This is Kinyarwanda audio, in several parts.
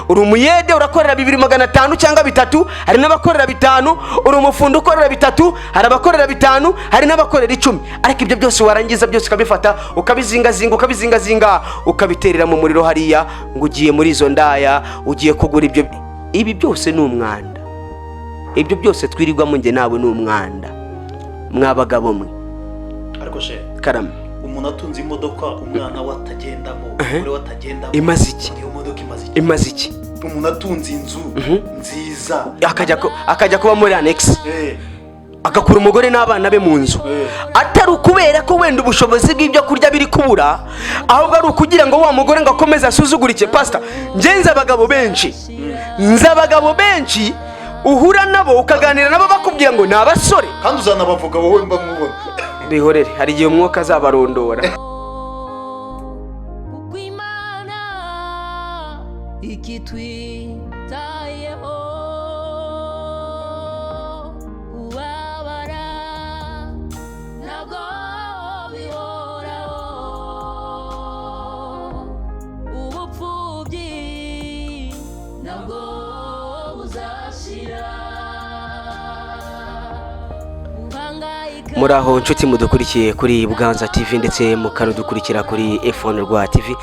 uri umuyede urakorera 2500 cyangwa 3, hari n'abakorera 5, uri umufundo ukorera 3, hari abakorera 5, hari n'abakorera 10. Ariko ibyo byose warangiza byose ukabifata ukabizingazinga ukabiterera mu muriro hariya ngo ugiye muri izo ndaya ugiye kugura ibyo. Ibi byose ni umwanda. Ibyo byose twirirwamo nge nawe ni umwanda mwabagabo mwe. Ariko she karame umuntu atunze imodoka umwana watagendamo umugore watagendamo imaze iki? Iyo modoka imaze iki? Umuntu atunze inzu nziza akajya kuba muri annex agakura umugore n'abana be mu nzu atari ukubera ko wenda ubushobozi bw'ibyo kurya biri kubura, ahubwo ari ukugira ngo wa mugore ngo akomeze asuzugurike. Pastor, ngenza abagabo benshi uhura nabo ukaganira nabo bakubwira ngo ni abasore kandi uzanabavuga wowe mba mubona. Bihorere, hari igihe umwuka azabarondora. Ry'Imana ikitwitayeho ubabara ntabwo bihoraho, ubupfubyi ntabwo buzashira. Muraho nshuti mudukurikiye kuri Buganza TV ndetse mukanudukurikira kuri F1 rwa TV.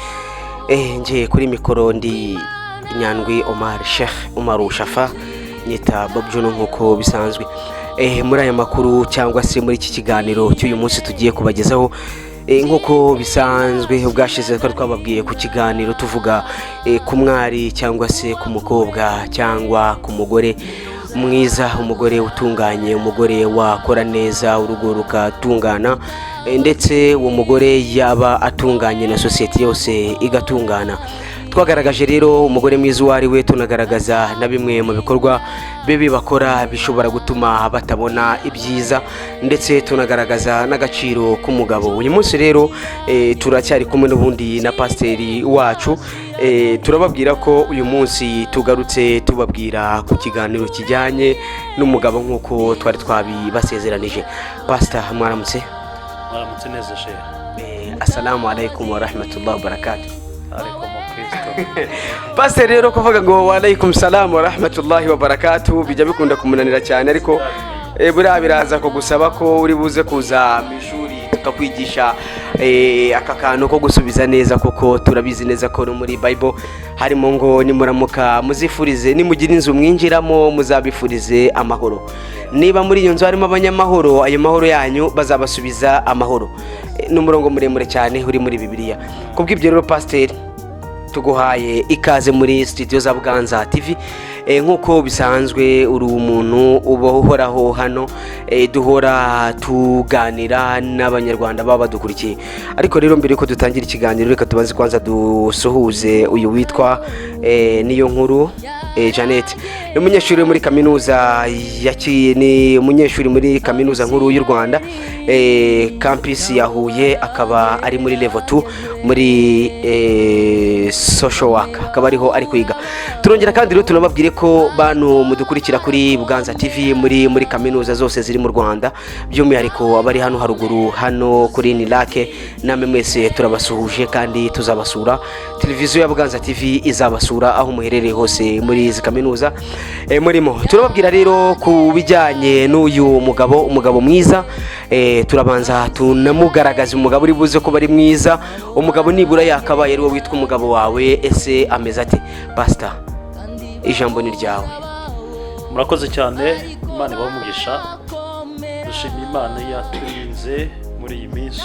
Nje kuri mikoro ndi Nyandwi Omar Sheikh Umaru Shafa nyita Bob Juno nkuko bisanzwe. Muri aya makuru cyangwa se muri iki kiganiro cy'uyu munsi tugiye kubagezaho nkuko bisanzwe ubwashize twababwiye ku kiganiro tuvuga ku mwari cyangwa se ku mukobwa cyangwa ku mugore mwiza, umugore utunganye, umugore wakora neza urugo rukatungana, ndetse uwo mugore yaba atunganye na society yose igatungana. Twagaragaje rero umugore mwiza wari we, tunagaragaza na bimwe mu bikorwa bibi bakora bishobora gutuma batabona ibyiza, ndetse tunagaragaza n'agaciro k'umugabo. Uyu munsi rero turacyari kumwe n'ubundi na pasteri wacu. Turababwira ko uyu munsi tugarutse tubabwira ku kiganiro kijyanye n'umugabo nkuko twari twabibasezeranije. Pastor, mwaramutse neza she. Assalamu alaikum wa rahmatullahi wa barakatuh. Alaikum Kristo. Pastor rero kuvuga ngo wa alaikum salam wa rahmatullahi wa barakatuh bijya bikunda kumunanira cyane, ariko buriya biraza ko gusaba ko uri buze kuza mu ishuri tukakwigisha aka kantu ko gusubiza neza, kuko turabizi neza ko muri Bible harimo ngo nimuramuka muzifurize, nimugira inzu mwinjiramo muzabifurize amahoro. Niba muri iyo nzu harimo abanyamahoro, ayo mahoro yanyu bazabasubiza amahoro. N'umurongo muremure cyane uri muri Bibiliya. Kubw'ibyo rero Pastor, tuguhaye ikaze muri studio za Buganza TV. Nkuko bisanzwe uri umuntu uhoraho hano, duhora tuganira n'abanyarwanda baba badukurikiye. Ariko rero mbere ko dutangira ikiganiro, reka tubanze kwanza dusuhuze uyu witwa niyo nkuru Janet. Ni umunyeshuri muri kaminuza ni umunyeshuri muri kaminuza nkuru y'u Rwanda, campus ya Huye, akaba ari muri level 2 muri social work, akaba ariho ari kwiga. Turongera kandi rero tunababwire ko bantu mudukurikira kuri Buganza TV muri kaminuza zose ziri mu Rwanda, by'umwihariko abari hano haruguru hano kuri Nilake, namwe mwese turabasuhuje kandi tuzabasura. Televiziyo ya Buganza TV izabasura aho muherereye hose muri izi kaminuza murimo. Turababwira rero ku bijyanye n'uyu umugabo mwiza. Turabanza tunamugaragaza umugabo uri buze ko bari mwiza. Umugabo nibura yakabaye ari wo witwa umugabo wawe, ese ameze ate? Pastor, ijambo ni ryawe. Murakoze cyane, Imana ibamugisha. Dushimira Imana yaturinze muri iyi minsi,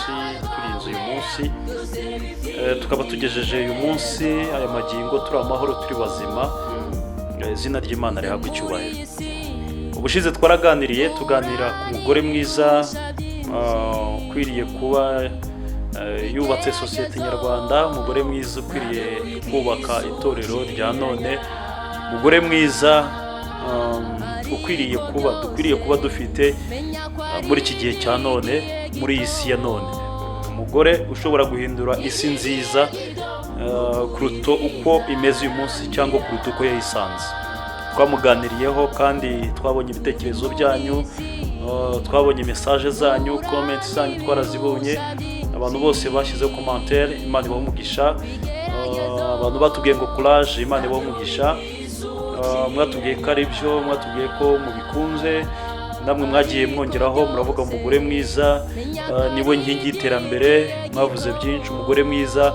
turinze uyu munsi, tukaba tugejeje uyu munsi aya magingo turi amahoro, turi bazima. Izina ry'Imana rihabwa icyubahiro. Ubushize twaraganiriye tuganira ku mugore mwiza ukwiriye kuba yubatse societe nyarwanda, umugore mwiza ukwiriye kubaka itorero rya none, umugore mwiza dukwiriye kuba dufite muri iki gihe cya none, muri iyi si ya none. Umugore ushobora guhindura isi nziza kuruta uko imeze uyu munsi cyangwa kuruta uko yayisanze. Twamuganiriyeho kandi twabonye ibitekerezo byanyu, twabonye message zanyu, comments zanyu twarazibonye. Abantu bose bashyizeho commentaire, Imana ibamugisha. abantu batubwiye ngo courage, Imana ibahe umugisha. Mwatubwiye ko ari byo, mwatubwiye ko mubikunze, namwe mwagiye mwongeraho muravuga umugore mwiza niwe nkingi y'iterambere. Mwavuze byinshi, umugore mwiza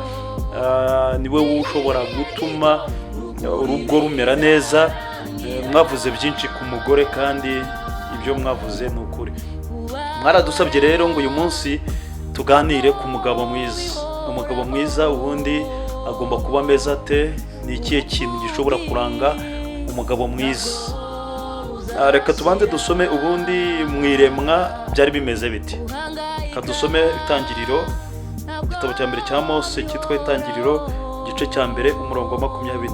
niwe ushobora gutuma urugo rumera neza. Mwavuze byinshi ku mugore kandi ibyo mwavuze ni ukuri. Mwaradusabye rero ngo uyu munsi tuganire ku mugabo mwiza. Umugabo mwiza ubundi agomba kuba ameze ate? Ni ikihe kintu gishobora kuranga umugabo mwiza? Reka tubanze dusome ubundi mwiremwa byari bimeze biti. Kadusome Itangiriro, igitabo cya mbere cya Mose cyitwa Itangiriro, igice cya mbere umurongo wa 27.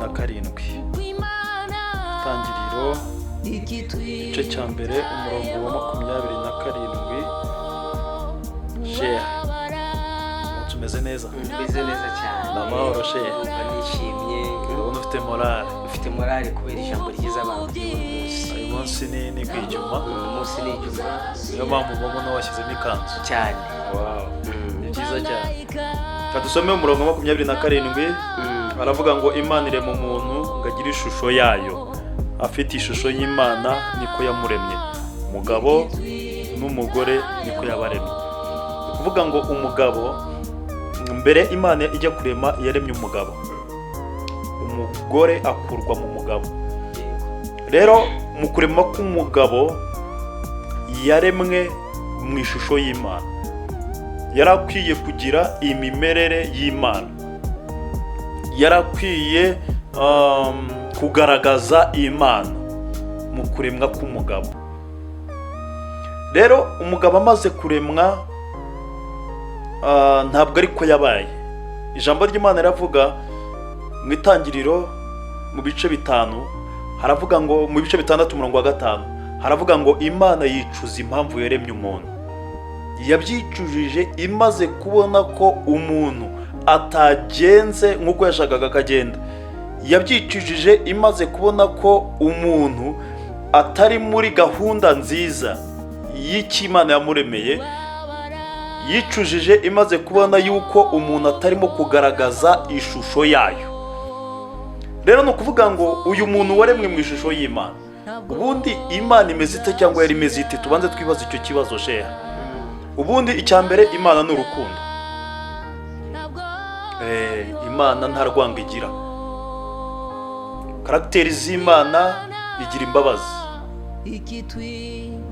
Itangiriro igice cya mbere umurongo wa 27. Share. Tumeze neza. Meze neza cyane. Namahoro share. Nishimye. Ubona ufite morale. Ufite morale kubera ijambo ryiza bambwiye uyu munsi. Uyu munsi ni kwijuma. Uyu munsi ni ijuma. Niyo mpamvu ubona washyizemo ikanzu. Cyane. Wow. Ni byiza cyane. Kadusome umurongo wa 27. Aravuga ngo Imana irema umuntu ngo agire ishusho yayo. Afite ishusho y'Imana niko yamuremye. Umugabo n'umugore niko yabaremye. Kuvuga ngo umugabo, mbere Imana ijya kurema yaremye umugabo, umugore akurwa mu mugabo. Rero mu kurema k'umugabo yaremwe mu ishusho y'Imana, yarakwiye kugira imimerere y'Imana, yarakwiye kugaragaza Imana mu kuremwa k'umugabo. Rero umugabo amaze kuremwa ntabwo ariko yabaye. Ijambo ry'Imana riravuga mu Itangiriro mu bice 5, haravuga ngo mu bice 6 umurongo wa 5 haravuga ngo Imana yicuza impamvu yaremye umuntu. Yabyicujije imaze kubona ko umuntu atagenze nk'uko yashakaga akagenda. Yabyicujije imaze kubona ko umuntu atari muri gahunda nziza y'Imana yamuremeye. Yicujije imaze kubona yuko umuntu atarimo kugaragaza ishusho yayo. Rero no kuvuga ngo uyu muntu waremwe mu ishusho y'Imana, ubundi Imana imeze ite cyangwa yari imeze ite? Tubanze twibaza icyo kibazo sheha. Ubundi icyambere, Imana ni urukundo. Imana nta rwango igira. Karakteri z'Imana igira imbabazi.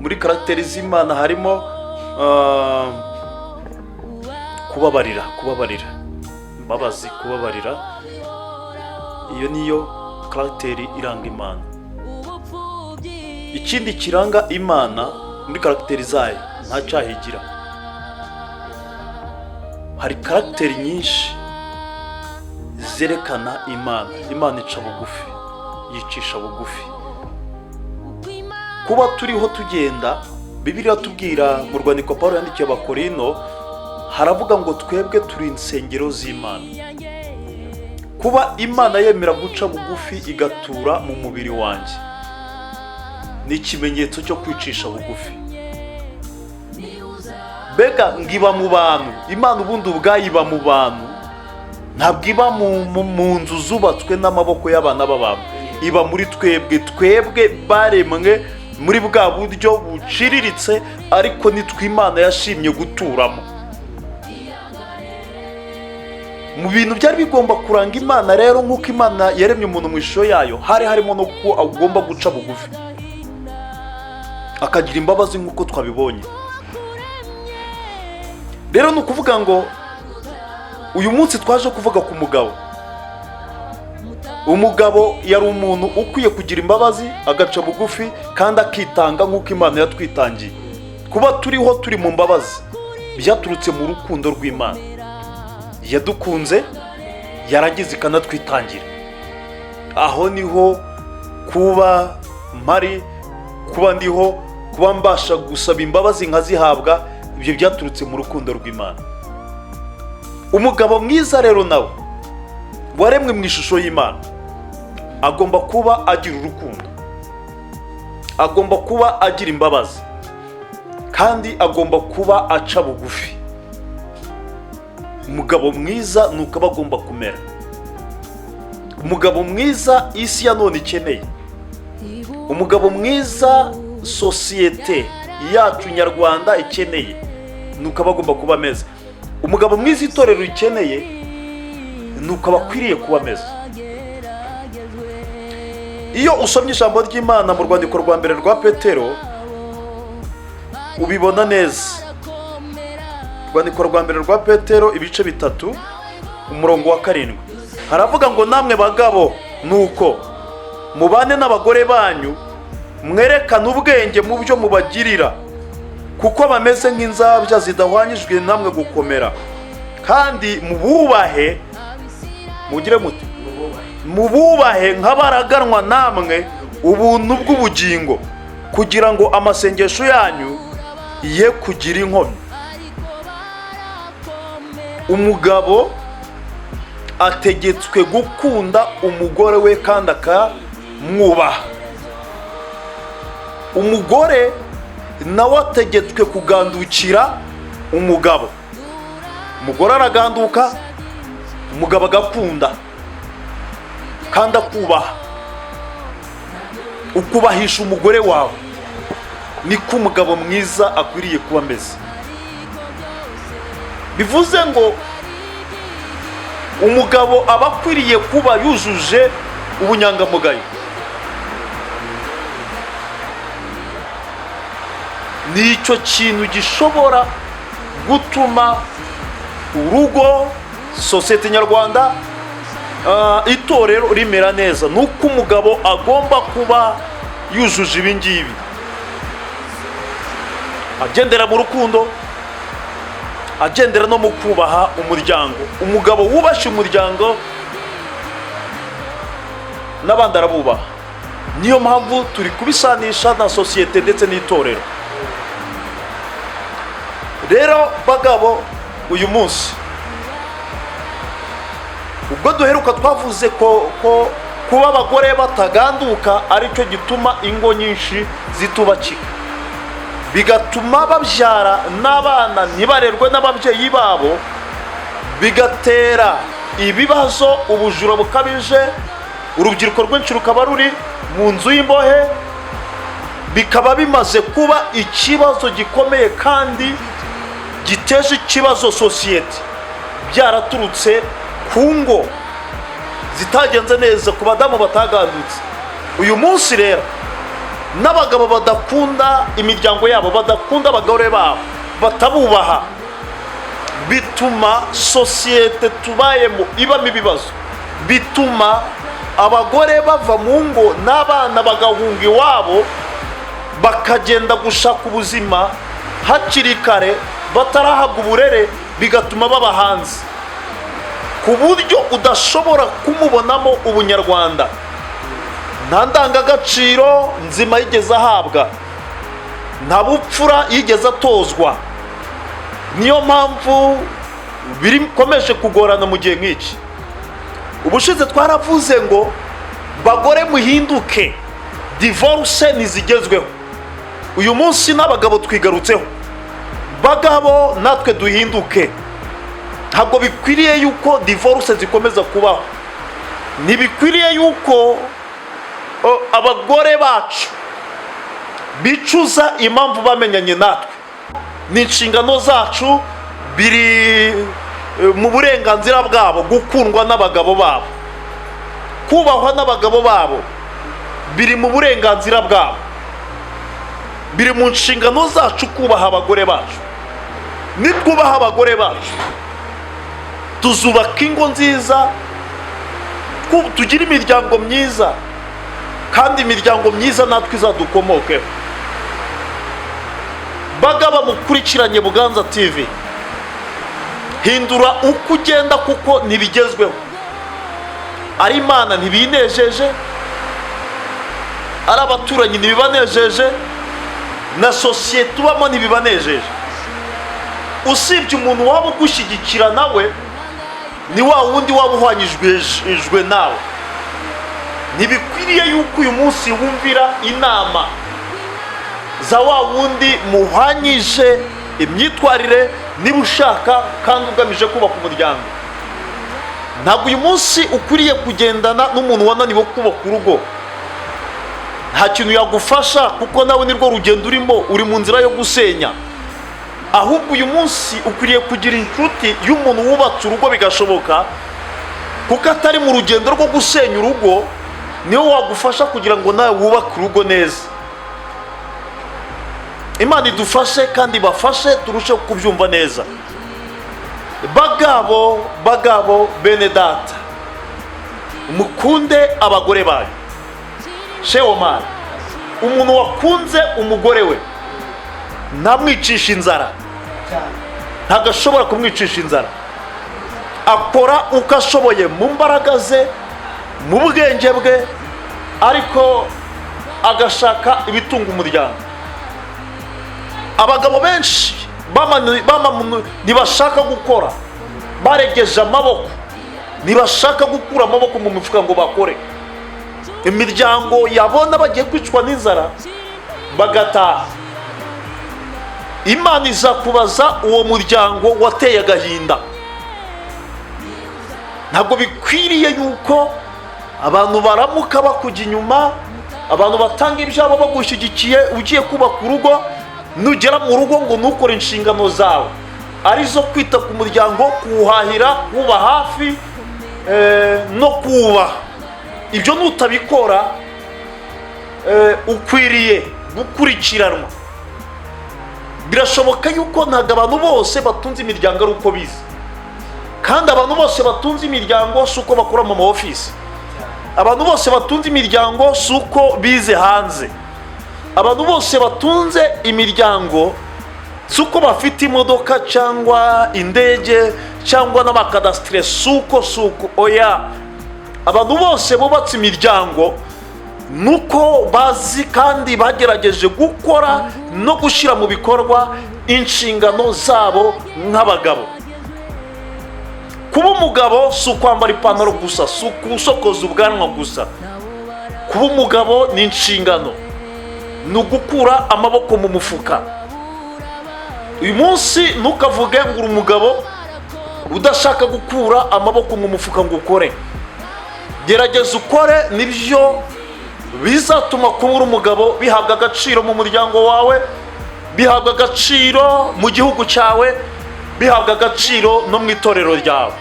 Muri karakteri z'Imana harimo kubabarira, imbabazi, kubabarira. Iyo niyo karakteri iranga Imana. Ikindi kiranga Imana muri karakteri zayo, nta cyaha igira. Hari karakteri nyinshi zerekana Imana. Imana ica bugufi, yicisha bugufi. Kuba turiho tugenda, Bibiliya tubwira mu rwandiko Pawulo yandikiye Abakorino, haravuga ngo twebwe turi insengero z'Imana. Kuba Imana yemera guca bugufi igatura mu mubiri wanjye ni ikimenyetso cyo kwicisha bugufi. Bega ngiba mu bantu. Imana ubundi ubwayo iba mu bantu, ntabwo iba mu nzu zubatswe n'amaboko y'abana b'abantu. Iba muri twebwe baremwe muri bwa buryo buciriritse, ariko nitwe Imana yashimye guturamo. Mu bintu byari bigomba kuranga Imana rero, nk'uko Imana yaremye umuntu mu ishusho yayo, hari harimo no ko agomba guca bugufi, akagira imbabazi nk'uko twabibonye. Rero ni ukuvuga ngo uyu munsi twaje kuvuga ku mugabo. Umugabo yari umuntu ukwiye kugira imbabazi, agaca bugufi kandi akitanga nk'uko Imana yatwitangiye. Kuba turiho turi mu mbabazi byaturutse mu rukundo rw'Imana. Yadukunze, yarangiza ikanatwitangira. Aho niho kuba mpari, kuba ndiho, kuba mbasha gusaba imbabazi nkazihabwa, ibyo byaturutse mu rukundo rw'Imana. Umugabo mwiza rero nawe waremwe mu ishusho y'Imana agomba kuba agira urukundo, agomba kuba agira imbabazi, kandi agomba kuba aca bugufi. Umugabo mwiza nuko aba agomba kumera. umugabo mwiza isi ya none ikeneye, umugabo mwiza sosiyete yacu nyarwanda ikeneye, nuko aba agomba kuba ameze. Umugabo mwiza itorero ikeneye, nuko aba akwiriye kuba ameze. Iyo usomye ijambo ry'Imana mu rwandiko rwa mbere rwa Petero ubibona neza. Urwandiko rwa mbere rwa Petero ibice 3 umurongo wa 7 haravuga ngo namwe bagabo nuko mubane n'abagore banyu mwerekana ubwenge mu byo mubagirira, kuko bameze nk'inzabya zidahwanyijwe namwe gukomera, kandi mububahe, mugire muti mububahe nk'abaraganwa namwe ubuntu bw'ubugingo, kugira ngo amasengesho yanyu ye kugira inkomyi. Umugabo ategetswe gukunda umugore we kandi akamwubaha. Umugore nawe ategetswe kugandukira umugabo. Umugore araganduka, umugabo agakunda kandi akubaha. Ukubahisha umugore wawe, niko umugabo mwiza akwiriye kuba ameze. Bivuze ngo umugabo aba akwiriye kuba yujuje ubunyangamugayo. Nicyo kintu gishobora gutuma urugo, sosiyete nyarwanda, itorero rimera neza. Nuko umugabo agomba kuba yujuje ibi ngibi: agendera mu rukundo, agendera no mu kubaha umuryango. Umugabo wubashe umuryango n'abandi arabubaha. Niyo mpamvu turi kubisanisha na sosiyete ndetse n'itorero. Rero bagabo, uyu munsi ubwo duheruka twavuze ko kuba abagore bataganduka aricyo gituma ingo nyinshi zitubakika, bigatuma babyara n'abana ntibarerwe n'ababyeyi babo, bigatera ibibazo, ubujura bukabije, urubyiruko rwinshi rukaba ruri mu nzu y'imbohe, bikaba bimaze kuba ikibazo gikomeye kandi giteje ikibazo sosiyete, byaraturutse ku ngo zitagenze neza, ku badamu batagandutse. Uyu munsi rero n'abagabo badakunda imiryango yabo, badakunda abagore babo, batabubaha, bituma sosiyete tubayemo ibamo ibibazo, bituma abagore bava mu ngo n'abana bagahunga iwabo, bakagenda gushaka ubuzima hakiri kare batarahabwa uburere, bigatuma baba hanze, ku buryo udashobora kumubonamo ubunyarwanda. Nta ndangagaciro nzima yigeze ahabwa, nta bupfura yigeze atozwa. Niyo mpamvu bikomeje kugorana mu gihe nk'iki. Ubushize twaravuze ngo bagore muhinduke, divorce ntizigezweho. Uyu munsi n'abagabo twigarutseho. Bagabo natwe duhinduke. Ntabwo bikwiriye yuko divorce zikomeza kubaho. Ntibikwiriye yuko abagore bacu bicuza impamvu bamenyanye natwe. Ni inshingano zacu, biri mu burenganzira bwabo gukundwa n'abagabo babo, kubahwa n'abagabo babo, biri mu burenganzira bwabo, biri mu nshingano zacu kubaha abagore bacu. Nitwubaha abagore bacu, tuzubaka ingo nziza, tugira imiryango myiza, kandi imiryango myiza natwe izadukomokeho. Bagaba mukurikiranye Buganza TV, hindura uko ugenda, kuko ntibigezweho. Ari Imana ntibinejeje, ari abaturanyi ntibibanejeje, na sosiyete ubamo ntibibanejeje. Usibye umuntu waba ugushyigikira nawe, ni wa wundi waba uhwanyijwe nawe. Ntibikwiriye yuko uyu munsi wumvira inama za wa wundi muhanyije imyitwarire, niba ushaka kandi ugamije kubaka umuryango. ntabwo uyu munsi ukwiriye kugendana n'umuntu wananiwe kubaka urugo. Nta kintu yagufasha kuko nawe nirwo rugendo urimo, uri mu nzira yo gusenya. Ahubwo uyu munsi ukwiriye kugira inshuti y'umuntu wubatse urugo bigashoboka, kuko atari mu rugendo rwo gusenya urugo niwe wagufasha kugira ngo nawe wubake urugo neza. Imana idufashe kandi bafashe turusheho kubyumva neza. Bagabo bene data, mukunde abagore banyu. Shewo mani, umuntu wakunze umugore we ntamwicisha inzara, ntabwo ashobora kumwicisha inzara. Akora uko ashoboye mu mbaraga ze, mu bwenge bwe, ariko agashaka ibitunga umuryango. Abagabo benshi ntibashaka gukora, baregeje amaboko, ntibashaka gukura amaboko mu mifuka ngo bakore. Imiryango yabona bagiye kwicwa n'inzara bagataha. Imana izakubaza uwo muryango wateye agahinda. Ntabwo bikwiriye yuko abantu baramuka bakujya inyuma, abantu batanga ibyabo bagushyigikiye ugiye kubaka urugo, nugera mu rugo ngo nukore inshingano zawe arizo kwita ku muryango, kuwuhahira, kuba hafi no kuwubaha. Ibyo nutabikora ukwiriye gukurikiranwa. Birashoboka yuko ntabwo abantu bose batunze imiryango ari uko bize, kandi abantu bose batunze imiryango si uko bakora mu ma-office. Abantu bose batunze imiryango si uko bize hanze. Abantu bose batunze imiryango si uko bafite imodoka cyangwa indege cyangwa n'amakadasitire, si uko oya. Abantu bose bubatse imiryango nuko bazi kandi bagerageje gukora no gushyira mu bikorwa inshingano zabo nk'abagabo. Kuba umugabo si ukwambara ipantaro gusa, si ukusokoza ubwanwa gusa. Kuba umugabo ni inshingano, ni ugukura amaboko mu mufuka. Uyu munsi ntukavuge ngo uri umugabo udashaka gukura amaboko mu mufuka ngo ukore. Gerageza ukore, nibyo bizatuma kuba uri umugabo bihabwa agaciro mu muryango wawe, bihabwa agaciro mu gihugu cyawe, bihabwa agaciro no mu itorero ryawe.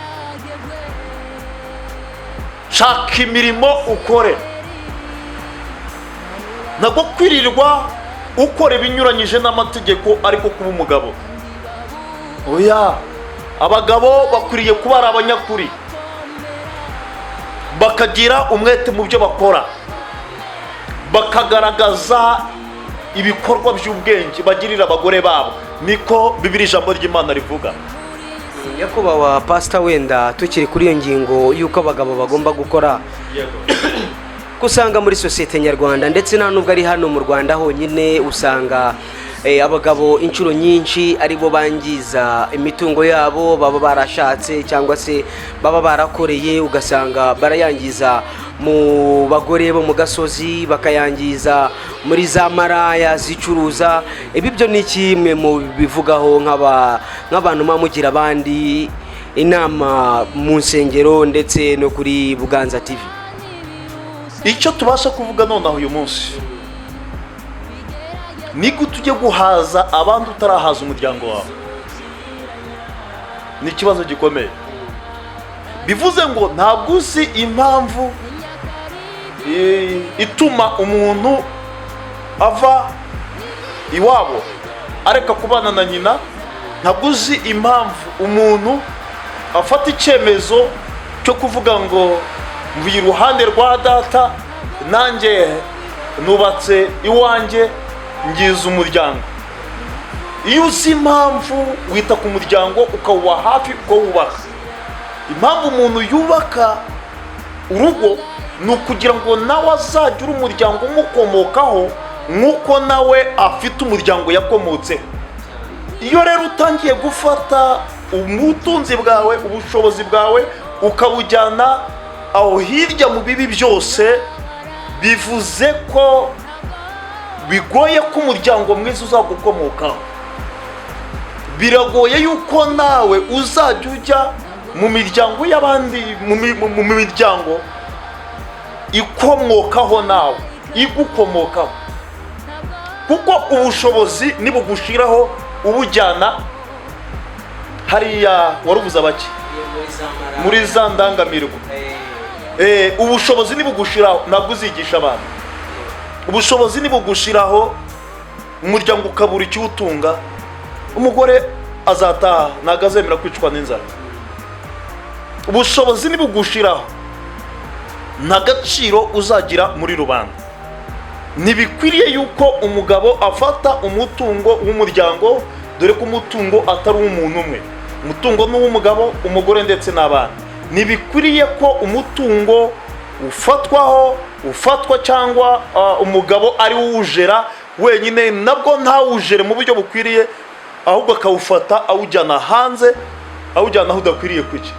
Shaka imirimo ukore, ntabwo kwirirwa ukora ibinyuranyije n'amategeko ariko kuba umugabo. Oya, abagabo bakwiriye kuba ari abanyakuri, bakagira umwete mu byo bakora, bakagaragaza ibikorwa by'ubwenge bagirira abagore babo. Niko Bibiliya ijambo ry'Imana rivuga. Nyakubahwa pastor, wenda tukiri kuri iyo ngingo y'uko abagabo bagomba gukora, usanga muri sosiyete nyarwanda ndetse nta nubwo ari hano mu Rwanda honyine, usanga abagabo inshuro nyinshi aribo bangiza imitungo yabo baba barashatse cyangwa se baba barakoreye. Ugasanga barayangiza mu bagore bo mu gasozi, bakayangiza muri za maraya zicuruza. Ibi byo ni kimwe mu bivugaho nk'abantu mugira abandi inama mu nsengero ndetse no kuri Buganza TV. Icyo tubasha kuvuga nonaho uyu munsi ni gute ujye guhaza abandi utarahaza umuryango wawe. Ni ikibazo gikomeye. Bivuze ngo ntabwo uzi impamvu ituma umuntu ava iwabo areka kubana na nyina. Ntabwo uzi impamvu umuntu afata icyemezo cyo kuvuga ngo mvuye iruhande rwa data, nanjye nubatse iwanjye, ngize umuryango. Iyo uzi impamvu wita ku muryango ukawuba hafi, ukawubaka. Impamvu umuntu yubaka urugo ni ukugira ngo nawe azajya uri umuryango umukomokaho nk'uko nawe afite umuryango yakomotseho. Iyo rero utangiye gufata ubutunzi bwawe, ubushobozi bwawe, ukabujyana aho hirya mu bibi byose, bivuze ko bigoye ko umuryango mwiza uzagukomokaho. Biragoye yuko nawe uzajya ujya mu miryango y'abandi, mu miryango ikomokaho nawe, igukomokaho, kuko ubushobozi nibugushiraho ubujyana hariya warubuza bake muri za ndangamirwa. Ubushobozi nibugushiraho ntabwo uzigisha abantu. Ubushobozi nibugushiraho umuryango ukabura ikiwutunga, umugore azataha ntabwo azemera kwicwa n'inzara. Ubushobozi nibugushiraho nta gaciro uzagira muri rubanda. Ntibikwiriye yuko umugabo afata umutungo w'umuryango, dore ko umutungo atari uw'umuntu umwe, umutungo ni uw'umugabo, umugore ndetse n'abana. Ntibikwiriye ko umutungo ufatwa cyangwa umugabo ari uwujera wenyine, nabwo ntawujere mu buryo bukwiriye, ahubwo akawufata awujyana hanze, awujyana aho udakwiriye kujya.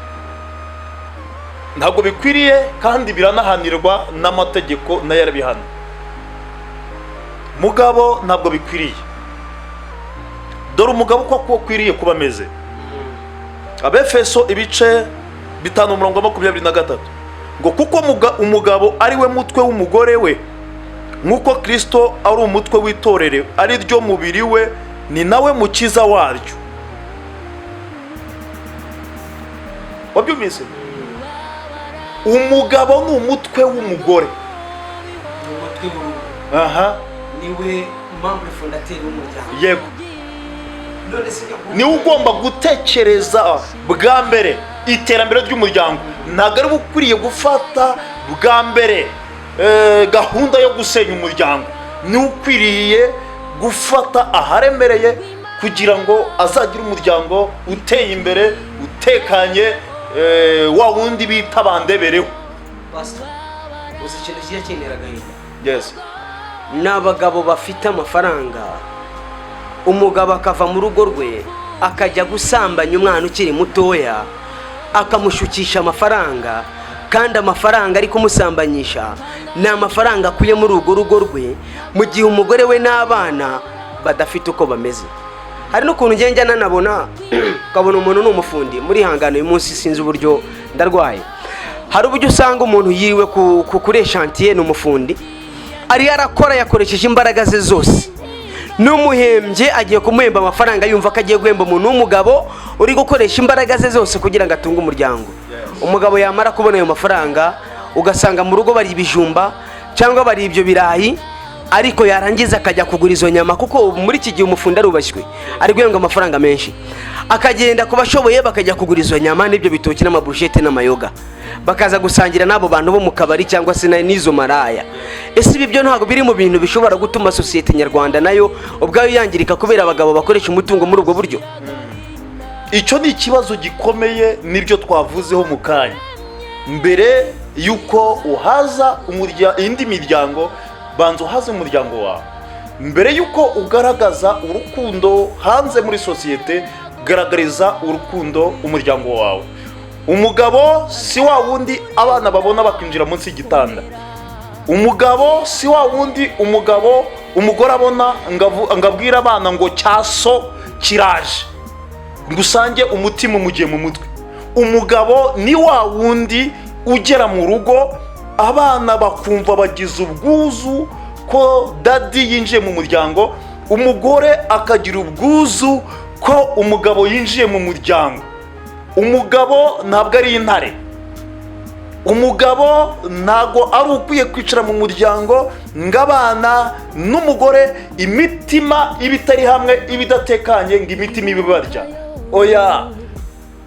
Ntabwo bikwiriye kandi biranahanirwa n'amategeko nayo arabihana. Mugabo ntabwo bikwiriye. Dore umugabo uko akwiriye kuba ameze. Abefeso ibice 5:23 ngo kuko umugabo ari we mutwe w'umugore we, nk'uko Kristo ari umutwe w'itorero, ari ryo mubiri we, ni nawe mukiza waryo. Wabyumvise? Umugabo ni umutwe w'umugore. Aha. Niwe membre fondateur w'umuryango. Yego. Niwe ugomba gutekereza bwa mbere iterambere ry'umuryango. Ntabwo ari bukwiriye gufata bwa mbere gahunda yo gusenya umuryango. Niwe ukwiriye gufata aharemereye kugira ngo azagire umuryango uteye imbere, utekanye, wa wundi bita bandebereho. Pastor, uzi ikintu kigiye kinera agahinda? Yes. N'abagabo bafite amafaranga, umugabo akava mu rugo rwe akajya gusambanya umwana ukiri mutoya, akamushukisha amafaranga, kandi amafaranga ari kumusambanyisha ni amafaranga akuye muri urwo rugo rwe, mu gihe umugore we n'abana badafite uko bameze. Hari n'ukuntu ngenda nanabona ukabona umuntu n'umufundi muri hangano uyu munsi, sinzi uburyo ndarwaye. Hari uburyo usanga umuntu yiriwe kuri chantier n'umufundi ari yarakora, yakoresheje imbaraga ze zose, n'umuhembye agiye kumuhemba amafaranga yumva ko agiye guhemba umuntu w'umugabo uri gukoresha imbaraga ze zose kugira ngo atunge umuryango. Umugabo yamara kubona ayo mafaranga ugasanga mu rugo bari ibijumba cyangwa bari ibyo birayi, ariko yarangiza akajya kugura izo nyama, kuko muri iki gihe umufundi arubashywe, ari guhembwa amafaranga menshi. Akagenda ku bashoboye bakajya kugura izo nyama n'ibyo bitoki n'amaburushete n'amayoga, bakaza gusangira n'abo bantu bo mu kabari cyangwa se n'izo maraya. Ese ibi byo ntabwo biri mu bintu bishobora gutuma sosiyete nyarwanda nayo ubwayo yangirika kubera abagabo bakoresha umutungo muri ubwo buryo? Icyo ni ikibazo gikomeye, nibyo twavuzeho mu kanya. Mbere yuko uhaza indi miryango, banza uhaze umuryango wawe. Mbere yuko ugaragaza urukundo hanze muri sosiyete, garagariza urukundo umuryango wawe. Umugabo si wa wundi abana babona bakinjira munsi y'igitanda. Umugabo si wa wundi umugore abona ngabwira abana ngo cyaso kiraje, ngusange umutima umugiye mu mutwe. Umugabo ni wa wundi ugera mu rugo abana bakumva bagize ubwuzu ko dadi yinjiye mu muryango, umugore akagira ubwuzu ko umugabo yinjiye mu muryango. Umugabo ntabwo ari intare. Umugabo ntago ari ukwiye kwicara mu muryango ng'abana n'umugore imitima ibitari hamwe, ibidatekanye ngo imitima ibibarya. Oya,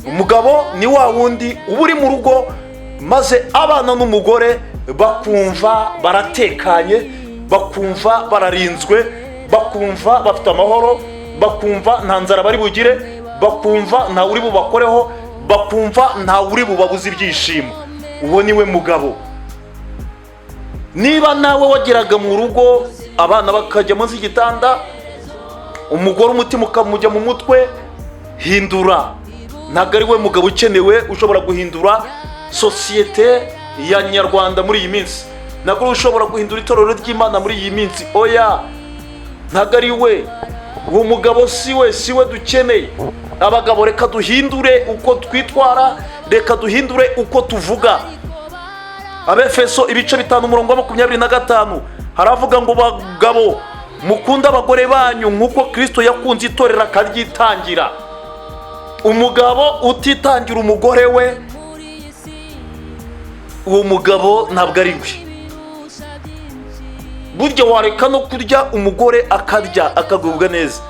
umugabo ni wa wundi uba uri mu rugo maze abana n'umugore bakumva baratekanye, bakumva bararinzwe, bakumva bafite amahoro, bakumva nta nzara bari bugire, bakumva nta uri bubakoreho, bakumva nta uri bubabuze ibyishimo. Uwo niwe mugabo. Niba nawe wageraga mu rugo abana bakajya munsi y'igitanda, umugore umutima ukamujya mu mutwe, hindura. Ntabwo ari we mugabo ukenewe ushobora guhindura sosiyete ya nyarwanda muri iyi minsi. Ntabwo ushobora guhindura itorero ry'Imana muri iyi minsi. Oya, ntabwo ari we. Uwo mugabo si we dukeneye. abagabo reka duhindure uko twitwara, reka duhindure uko tuvuga. Abefeso ibice 5:25 haravuga ngo bagabo mukunda abagore banyu nk'uko Kristo yakunze itorero akaryitangira. Umugabo utitangira umugore we, uwo mugabo ntabwo ari we. Burya wareka no kurya umugore akarya akagubwa neza.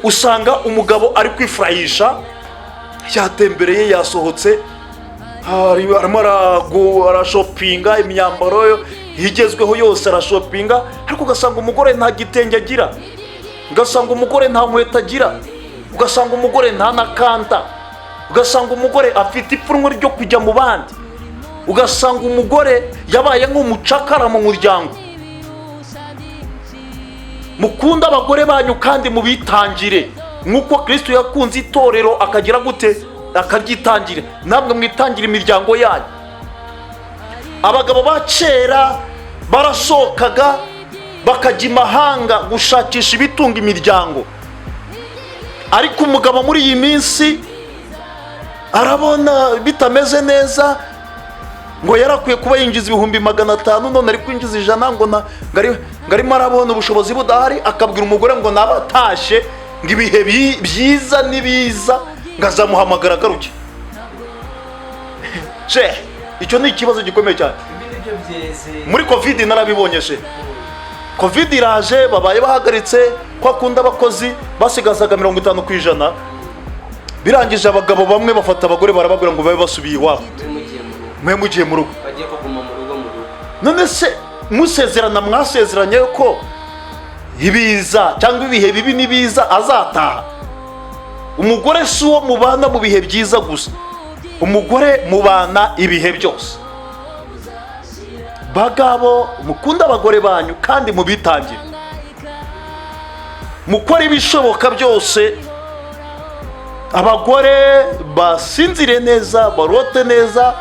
Usanga umugabo ari kwifurahisha, yatembereye, yasohotse, arimo arashopinga imyambaro igezweho yose, arashopinga, ariko ugasanga umugore nta gitenge agira, ugasanga umugore nta nkweto agira, ugasanga umugore nta nakanta, ugasanga umugore afite ipfunwe ryo kujya mu bandi, ugasanga umugore yabaye nk'umucakara mu muryango. Mukunda abagore banyu kandi mubitangire nk'uko Kristo yakunze itorero akagira gute, akaryitangire. Namwe mwitangire imiryango yanyu. Abagabo ba kera barasohokaga bakajya imahanga gushakisha ibitunga imiryango, ariko umugabo muri iyi minsi arabona bitameze neza, ngo yarakwiye kuba yinjiza 500,000 none ari kwinjiza 100, ngo arimo arabona ubushobozi budahari, akabwira umugore ngo nabatashe, ngo ibihe byiza nibiza ngazamuhamagara agaruke. Icyo ni ikibazo gikomeye cyane. Muri covid narabibonye. Covid iraje, babaye bahagaritse ko akunda abakozi basigazaga 50%, birangije abagabo bamwe bafata abagore barababwira ngo babe basubiye iwabo, mwe mugiye mu rugo. bagiye kuguma mu rugo. None se musezerana, mwasezeranye ko ibiza cyangwa ibihe bibi nibiza azataha. Umugore si uwo mubana mu bihe byiza gusa, umugore mubana ibihe byose. Bagabo mukunda abagore banyu kandi mubitangire, mukora ibishoboka byose abagore basinzire neza, barote neza.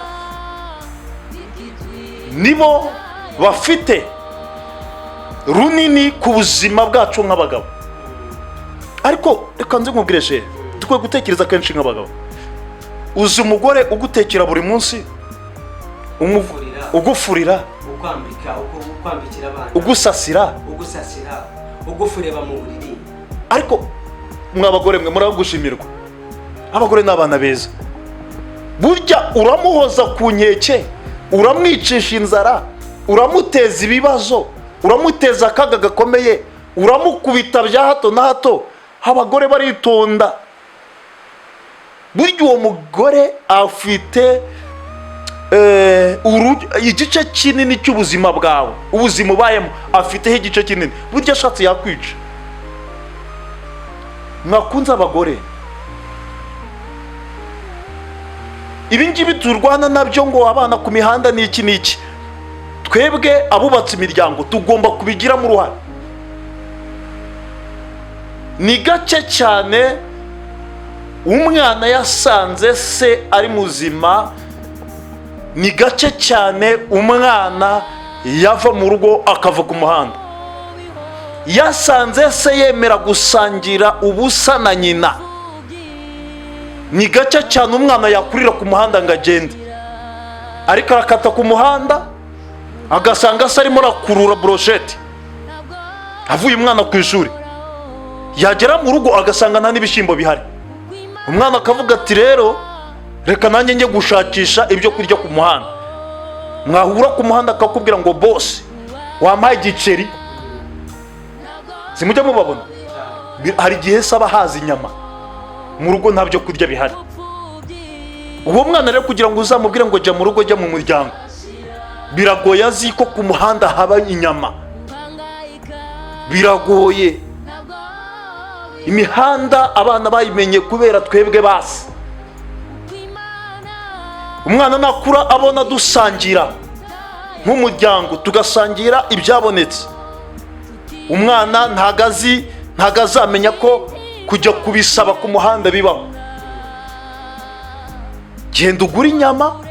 Nibo bafite runini ku buzima bwacu nk'abagabo. Ariko reka nze nkubwire, dukwiye gutekereza kenshi nk'abagabo. Uzi umugore ugutekera buri munsi, ugufurira, ukwambikira abana, ugusasira, ugufureba mu buriri. Ariko mw'abagore mwe muragushimirwa, abagore n'abana beza. Burya uramuhoza ku nkeke, uramwicisha inzara, uramuteza ibibazo, uramuteza akaga gakomeye, uramukubita bya hato na hato. Abagore baritonda. Burya uwo mugore afite igice kinini cy'ubuzima bwawe, ubuzima ubayemo afiteho igice kinini. Burya ashatse yakwica. Mwakunze abagore, ibi ngibi turwana nabyo ngo abana ku mihanda n'iki n'iki, twebwe abubatse imiryango tugomba kubigiramo uruhare. Ni gake cyane umwana yasanze se ari muzima, ni gake cyane umwana yava mu rugo akava ku muhanda. Yasanze se yemera gusangira ubusa na nyina, ni gake cyane umwana yakurira ku muhanda ngo agende. Ariko arakata ku muhanda agasanga se arimo arakurura brochette, avuye umwana ku ishuri, yagera mu rugo agasanga nta n'ibishyimbo bihari. Umwana akavuga ati rero reka nanjye njye gushakisha ibyo kurya ku muhanda. Mwahura ku muhanda akakubwira ngo boss wampaye igiceri. Simujya mubabona, hari igihe saba haza inyama mu rugo nta byo kurya bihari. Uwo mwana rero kugira ngo uzamubwire ngo jya mu rugo, jya mu muryango, biragoye. Azi ko ku muhanda haba inyama, biragoye. Imihanda abana bayimenye kubera twebwe basi. Umwana nakura abona dusangira nk'umuryango, tugasangira ibyabonetse. Umwana ntago azamenya ko kujya kubisaba ku muhanda bibaho. Genda ugura inyama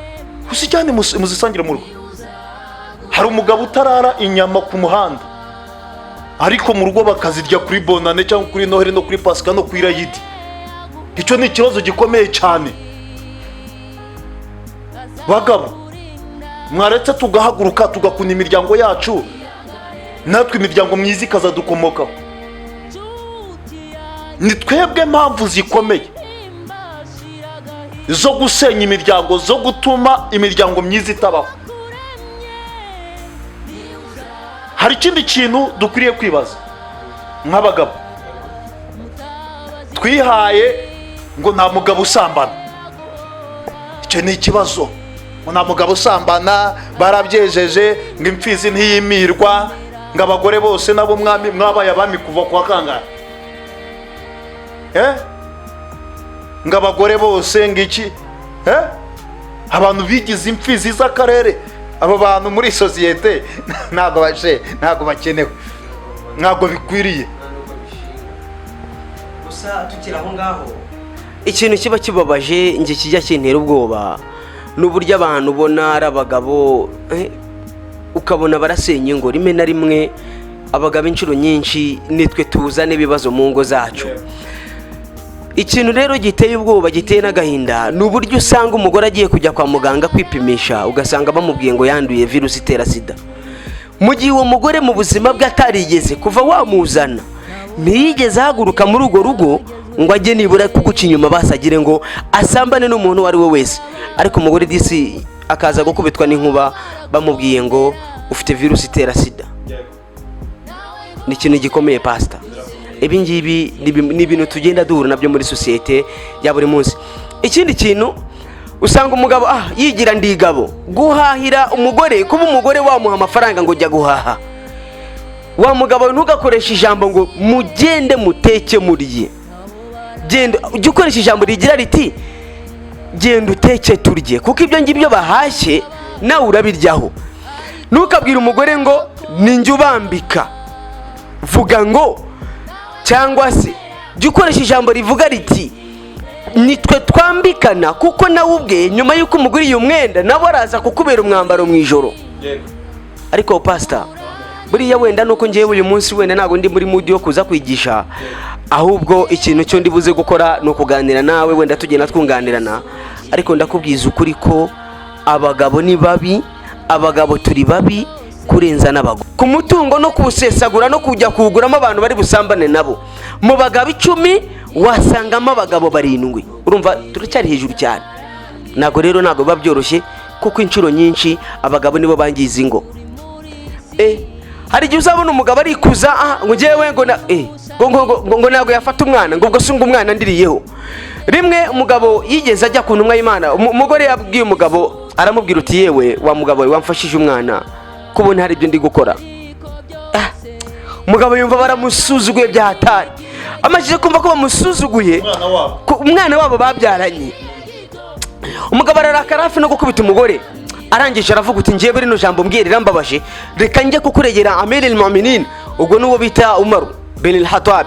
uzijyane muzisangire mu rugo. Hari umugabo utarara inyama ku muhanda, ariko mu rugo bakazirya kuri bonane cyangwa kuri noheri no kuri pasika no kuri rayidi. icyo ni ikibazo gikomeye cyane. Bagabo, mwaretse tugahaguruka tugakunda imiryango yacu, natwe imiryango myiza ikazadukomokaho. Ni twebwe mpamvu zikomeye zo gusenya imiryango, zo gutuma imiryango myiza itabaho. Hari ikindi kintu dukwiriye kwibaza nk'abagabo. Twihaye ngo nta mugabo usambana. Icyo ni ikibazo. Ngo nta mugabo usambana, barabyejeje, ngo imfizi ntiyimirwa, ngo abagore bose nabo mwabaye abami kuva kwa kangahe. Ngo abagore bose ngiki, abantu bigize imfizi z'akarere. Abo bantu muri sosiyete ntago bakenewe, ntago bikwiriye. Gusa tukira aho ngaho, ikintu kiba kibabaje nge kijya kintera ubwoba n'uburyo abantu ubona ari abagabo, ukabona barasenya ingo. Rimwe na rimwe abagabo inshuro nyinshi nitwe tuzana ibibazo mu ngo zacu. Ikintu rero giteye ubwoba, giteye n'agahinda, ni uburyo usanga umugore agiye kujya kwa muganga kwipimisha, ugasanga bamubwiye ngo yanduye virusi itera sida, mu gihe uwo mugore mu buzima bwe atarigeze kuva wamuzana, ntiyigeze ahaguruka muri urwo rugo ngo ajye nibura kuguca inyuma basagire ngo asambane n'umuntu uwo ari we wese. Ariko umugore disi akaza gukubitwa n'inkuba bamubwiye ngo ufite virusi itera sida. Ni ikintu gikomeye pastor. Ibi ngibi ni ibintu tugenda duhura nabyo muri sosiyete ya buri munsi. Ikindi kintu usanga umugabo yigira ndigabo guhahira umugore, kuba umugore wamuha amafaranga ngo jya guhaha. Wa mugabo ntugakoresha ijambo ngo mugende muteke muriye. Genda ujye ukoresha ijambo rigira riti genda uteke turye, kuko ibyo ngibyo bahashye nawe urabiryaho. Ntukabwire umugore ngo ninjye ubambika, vuga ngo, cyangwa se jya ukoresha ijambo rivuga riti nitwe twambikana, kuko nawe ubwe nyuma y'uko umuguriye umwenda nawe araza kukubera umwambaro mu ijoro. Ariko pastor, buriya wenda nuko ngiye uyu munsi wenda ntago ndi muri mood yo kuza kwigisha, ahubwo ikintu cyo ndibuze gukora no kuganira nawe, wenda tugenda twunganirana. Ariko ndakubwiza ukuri ko abagabo ni babi, abagabo turi babi kurenza n'abagore. Ku mutungo no kusesagura no kujya kuguramo abantu bari busambane nabo, mu bagabo 10 wasangamo abagabo 7. Urumva turacyari hejuru cyane. Nago rero nago babyoroshye, kuko inshuro nyinshi abagabo nibo bangiza ingo. Hari igihe uzabona umugabo arikuza ngo ngewe ngo nago yafata umwana ngo sunga umwana ndiriyeho. Rimwe umugabo yigeze ajya ku ntumwa y'Imana, umugore yabwiye umugabo, aramubwira uti yewe wa mugabo we wamfashije umwana, kubona hari ibyo ndi gukora. Umugabo yumva baramusuzuguye bya hatari. Amajije kumva ko bamusuzuguye umwana wabo babyaranye. Umugabo ararakara hafi no gukubita umugore. Arangije aravuga uti ngiye bari no jambo mbwira irambabaje, reka njye kukuregera amiril mu'minin. Ubwo nuwo bita Umar bin al-Khattab.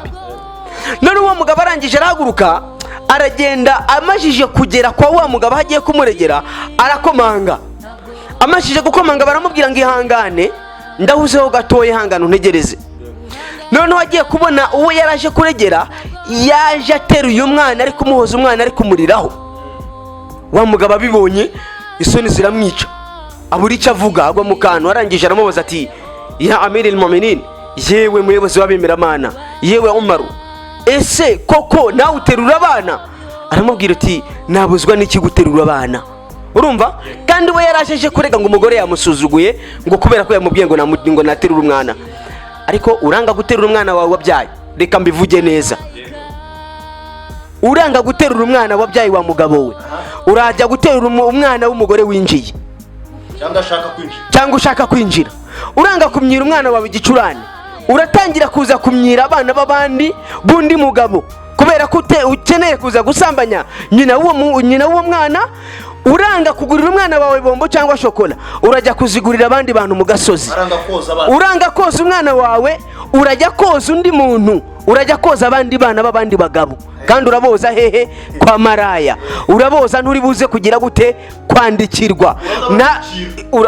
None uwo mugabo arangije arahaguruka aragenda, amajije kugera kwa wa mugabo hagiye kumuregera arakomanga. Amashije gukomanga baramubwira ngo ihangane, ndahuzeho gatoye, hangana untegereze. Noneho agiye kubona uwo yaraje kuregera yaje ateruye umwana ari kumuhoza, umwana ari kumuriraho. Wa mugabo abibonye isoni ziramwica, abura icyo avuga, agwa mu kantu. Arangije aramubaza ati ya amiril mu'minin, yewe muyobozi w'abemeramana, yewe Umaru, ese koko nawe uterura abana? Aramubwira ati nabuzwa n'iki guterura abana? Urumva? Kandi we yarajeje kurega ngo umugore yamusuzuguye ngo kubera ko yamubwiye ngo naterura umwana. Ariko uranga guterura umwana wawe wabyaye, reka mbivuge neza, uranga guterura umwana wabyaye wa mugabo we, urajya guterura umwana w'umugore winjiye cyangwa ushaka kwinjira. Uranga kumyira umwana wawe igicurane, uratangira kuza kumyira abana b'abandi bundi mugabo, kubera ko ukeneye kuza gusambanya nyina w'uwo mwana. Uranga kugurira umwana wawe bombo cyangwa shokola, urajya kuzigurira abandi bantu mu gasozi. Uranga koza umwana wawe, urajya koza undi muntu, urajya koza abandi bana b'abandi bagabo. Kandi uraboza hehe? Kwa maraya. Uraboza nturi buze kugira gute? Kwandikirwa na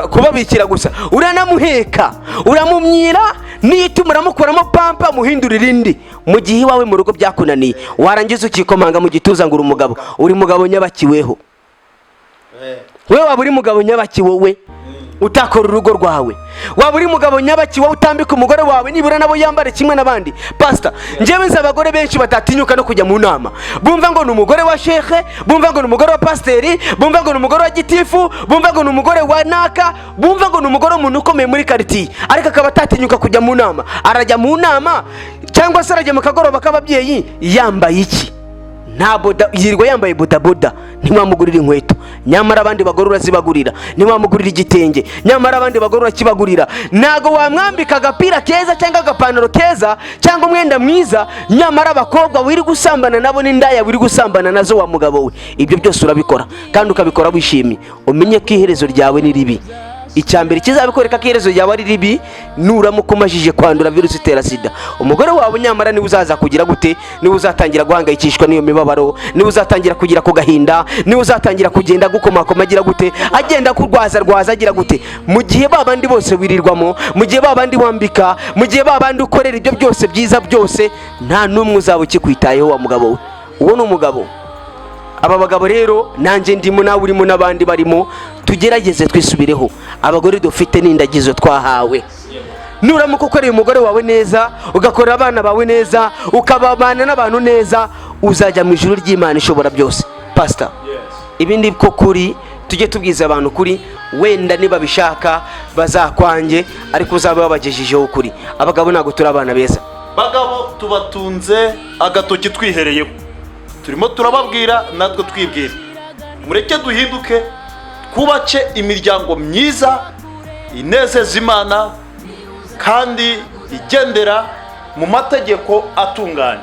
kubabikira gusa. Uranamuheka, uramumyira, nituma uramukuramo pampa muhindurira indi. mu gihe iwawe mu rugo byakunaniye warangiza ukikomanga mu gituza ngo uri umugabo, uri mugabo nyabakiweho. Wewe waba uri mugabo nyabaki wowe utakora urugo rwawe? Waba uri mugabo nyabaki wowe utambika umugore wawe nibura nabo yambare kimwe n'abandi? Pastor, njyewe nzi abagore benshi batatinyuka no kujya mu nama, bumva ngo ni umugore wa shekhe, bumva ngo ni umugore wa pasteri, bumva ngo ni umugore wa gitifu, bumva ngo ni umugore wa naka, bumva ngo ni umugore w'umuntu ukomeye muri quartier, ariko akaba atatinyuka kujya mu nama. Arajya mu nama cyangwa se arajya mu kagoroba k'ababyeyi yambaye iki? Nta boda, yirirwa yambaye bodaboda, ntimwamugurira inkweto, nyamara abandi bagore urazibagurira. Ntimwamugurira igitenge, nyamara abandi bagore urakibagurira. Ntago wamwambika agapira keza cyangwa agapantaro keza cyangwa umwenda mwiza, nyamara abakobwa wiri gusambana nabo n'indaya wiri gusambana nazo wa mugabo we. Ibyo byose urabikora kandi ukabikora wishimye. Umenye ko iherezo ryawe ni ribi. Icyambere kizabikoreka ko iherezo ryawe ari ribi nuramuka umajije kwandura virusi itera sida. Umugore wawe nyamara niwe uzaza kugira gute? Niwe uzatangira guhangayikishwa n'iyo mibabaro, niwe uzatangira kugira ku gahinda, niwe uzatangira kugenda gukomakoma agira gute, agenda kurwaza agira gute. Mu gihe babandi bose wirirwamo, mu gihe babandi wambika, mu gihe babandi ukorera ibyo byose byiza byose, nta n'umwe uzaba ukikwitayeho wa mugabo we. Uwo ni umugabo. Aba bagabo rero nanjye ndimo, nawe urimo, n'abandi barimo, tugerageze twisubireho. Abagore dufite n'indagizo twahawe. Nuramuka ukoreye umugore wawe neza, ugakorera abana bawe neza, ukababana n'abantu neza, uzajya mu ijuru ry'Imana ishobora byose. Pastor, ibindi ko kuri tujye tubwiza abantu kuri, wenda niba bishaka bazakwange, ariko uzabe wabagejejeho kuri. Abagabo ntago turi abana beza. Bagabo tubatunze agatoki twihereyeho, turimo turababwira natwe twibwira. Mureke duhinduke, twubake imiryango myiza inezeza Imana kandi igendera mu mategeko atunganye.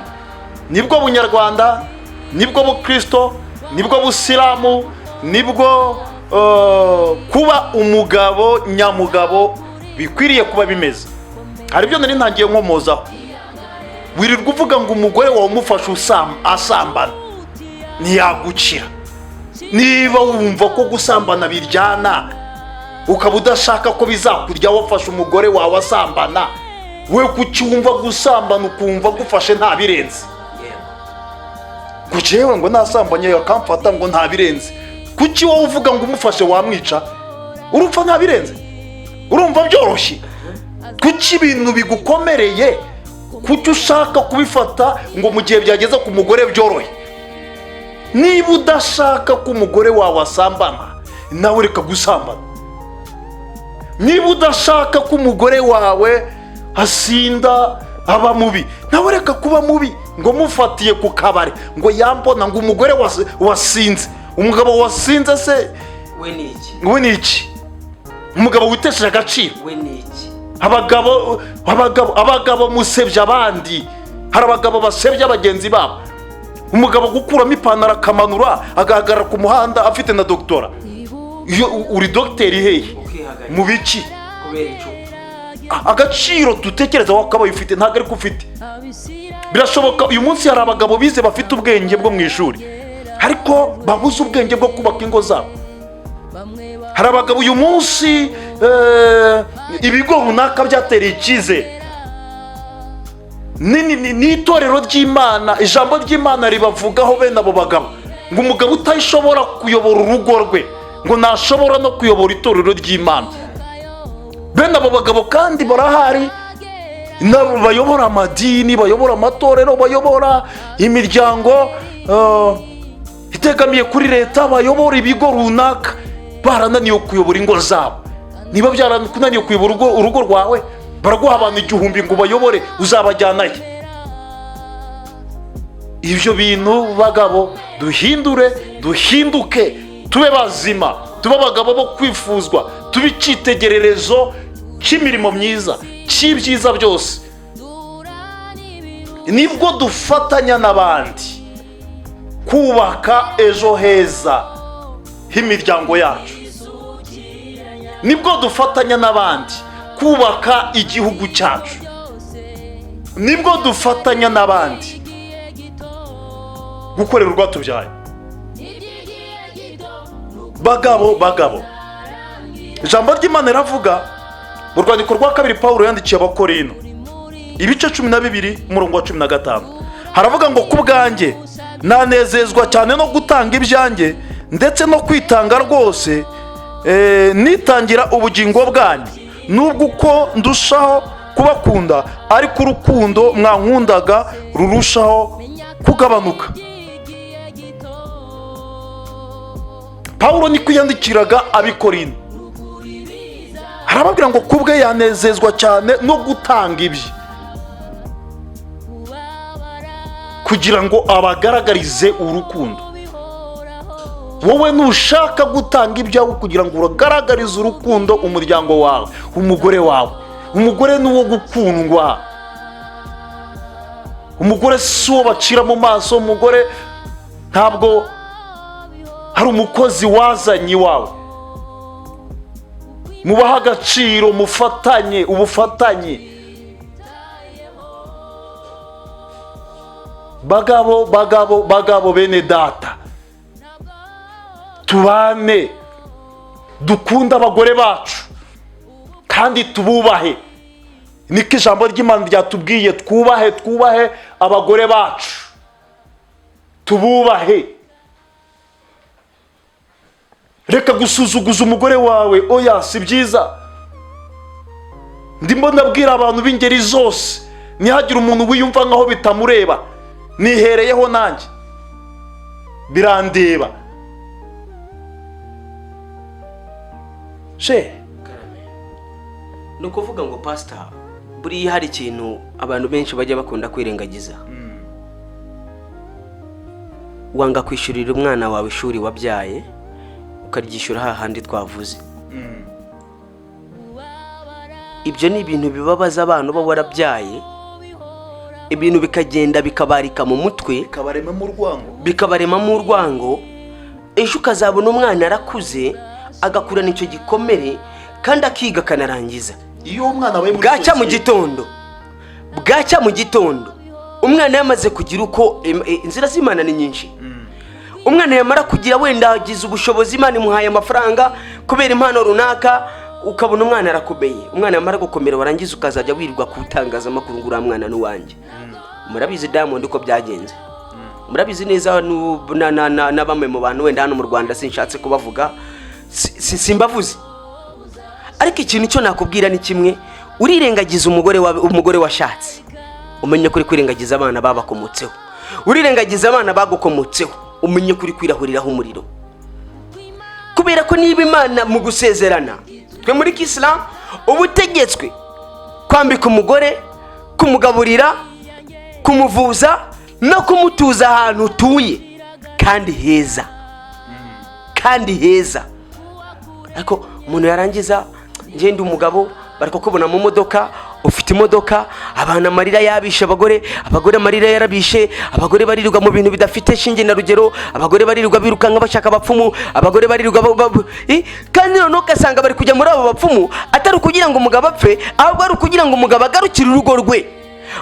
Nibwo bunyarwanda, nibwo bukristo, nibwo busilamu, nibwo kuba umugabo nyamugabo bikwiriye kuba bimeze. Hari ibyo nari ntangiye nkomozaho. Wirirwa uvuga ngo umugore wawe umufashe asambana ntiyagucira. Niba wumva ko gusambana biryana, ukaba udashaka ko bizakurya wafashe umugore wawe asambana, we kuki wumva gusambana ukumva gufashe nta birenze? Kujewe ngo nasambanye yakamfata ngo nta birenze. Kuki wowe uvuga ngo umufashe wamwica? Urumva nta birenze? Urumva byoroshye? Kuki ibintu bigukomereye? Kuki ushaka kubifata ngo mu gihe byageze ku mugore byorohe? Niba udashaka ko umugore wawe asambana, nawe reka gusambana. Niba udashaka ko umugore wawe asinda aba mubi, nawe reka kuba mubi. Ngo mufatiye ku kabare ngo yambona ngo umugore wasinze. Umugabo wasinze se we ni iki? Umugabo witesheje agaciro we ni iki? Abagabo musebya abandi. Hari abagabo basebya bagenzi babo. Umugabo gukuramo ipantaro akamanura agahagarara ku muhanda afite na doktora. Uri dogiteri hehe? Mu biki? Agaciro dutekereza wakabaye ufite ntago ariko ufite. Birashoboka uyu munsi hari abagabo bize bafite ubwenge bwo mu ishuri, ariko babuze ubwenge bwo kubaka ingo zabo. Hari abagabo uyu munsi ibigo runaka byatereye icyizere. Ni itorero ry'Imana, ijambo ry'Imana ribavugaho bene abo bagabo ngo umugabo utashobora kuyobora urugo rwe ngo ntashobora no kuyobora itorero ry'Imana. Bene abo bagabo kandi barahari, nabo bayobora amadini, bayobora amatorero, bayobora imiryango itegamiye kuri leta, bayobora ibigo runaka, barananiwe kuyobora ingo zabo. Niba byarananiwe kuyobora urugo rwawe, baraguha abantu 1000 ngo bayobore, uzabajyanaye? Ibyo bintu bagabo duhinduke, tube bazima, tube abagabo bo kwifuzwa, tube icyitegererezo cy'imirimo myiza, cy'ibyiza byose. Nibwo dufatanya n'abandi kubaka ejo heza h'imiryango yacu. Nibwo dufatanya n'abandi kubaka igihugu cyacu. Nibwo dufatanya n'abandi gukorera urwatubyaye. Bagabo, ijambo ry'Imana riravuga mu rwandiko rwa 2 Pawulo yandikiye Abakorino, ibice 12 umurongo wa 15 haravuga ngo ku bwanjye nanezezwa cyane no gutanga ibyanjye ndetse no kwitanga rwose, nitangira ubugingo bwanyu, nubwo uko ndushaho kubakunda ariko urukundo mwankundaga rurushaho kugabanuka. Pawulo niko yandikiraga abikorinto, harababwira ngo kubwe yanezezwa cyane no gutanga ibye kugira ngo abagaragarize urukundo. Wowe nushaka gutanga ibyawe kugira ngo uragaragarize urukundo umuryango wawe, umugore wawe. Umugore ni uwo gukundwa, umugore si uwo bacira mu maso. Umugore ntabwo hari umukozi wazanye iwawe. Mubaha agaciro, mufatanye, ubufatanye. Bagabo bene data, tubane, dukunda abagore bacu kandi tububahe. Niko ijambo ry'Imana ryatubwiye, twubahe abagore bacu, tububahe. Reka gusuzuguza umugore wawe, oya, si byiza. Ndimo ndabwira abantu b'ingeri zose, ntihagire umuntu wiyumva nkaho bitamureba. Nihereyeho nanjye, birandeba. ni ukuvuga ngo pastor, buriya hari ikintu abantu benshi bajya bakunda kwirengagiza. Wanga kwishyurira umwana wawe ishuri wabyaye ukaryishyura hahandi twavuze. Ibyo ni ibintu bibabaza abantu baba warabyaye, ibintu bikagenda bikabarika mu mutwe, bikabaremamo urwango. Ejo ukazabona umwana arakuze agakurana icyo gikomere kandi akiga akanarangiza. Iyo umwana we bwacya mu gitondo umwana yamaze kugira uko inzira z'Imana ni nyinshi. Umwana yamara kugira wenda agize ubushobozi, Imana imuhaye amafaranga kubera impano runaka, ukabona umwana arakomeye. Umwana yamara gukomera warangiza ukazajya wirirwa kutangaza amakuru ngo uramwana n'uwanjye. Murabizi Diamond uko byagenze, murabizi neza na bamwe mu bantu wenda hano mu Rwanda sinshatse kubavuga, simbavuze. Ariko ikintu cyo nakubwira ni kimwe, urirengagiza umugore washatse, umenye kuri kwirengagiza abana babakomotseho. Urirengagiza abana bagukomotseho, umenye kuri kwirahuriraho umuriro. Kubera ko niba Imana mu gusezerana, twe muri Islam ubutegetswe kwambika umugore, kumugaburira, kumuvuza no kumutuza ahantu utuye kandi heza. Ariko umuntu yarangiza, ngende umugabo bariko kubona mu modoka, ufite imodoka, abana marira yabishe abagore marira yarabishe, abagore baririrwa mu bintu bidafite shinge na rugero, abagore baririrwa birukanka bashaka abapfumu, abagore baririrwa kandi none ugasanga bari kujya muri abo bapfumu atari kugira ngo umugabo apfe, ahubwo ari kugira ngo umugabo agarukire urugo rwe.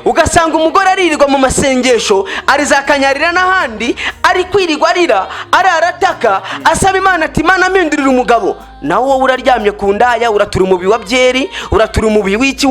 Ugasanga umugore aririrwa mu masengesho, arizakanyarira n'ahandi, ari kwirirwa arira, ararataka, asaba Imana ati Imana mpindurira umugabo. Nawe wowe uraryamye ku ndaya, uratura umubi wa byeri, uratura umubi w'iki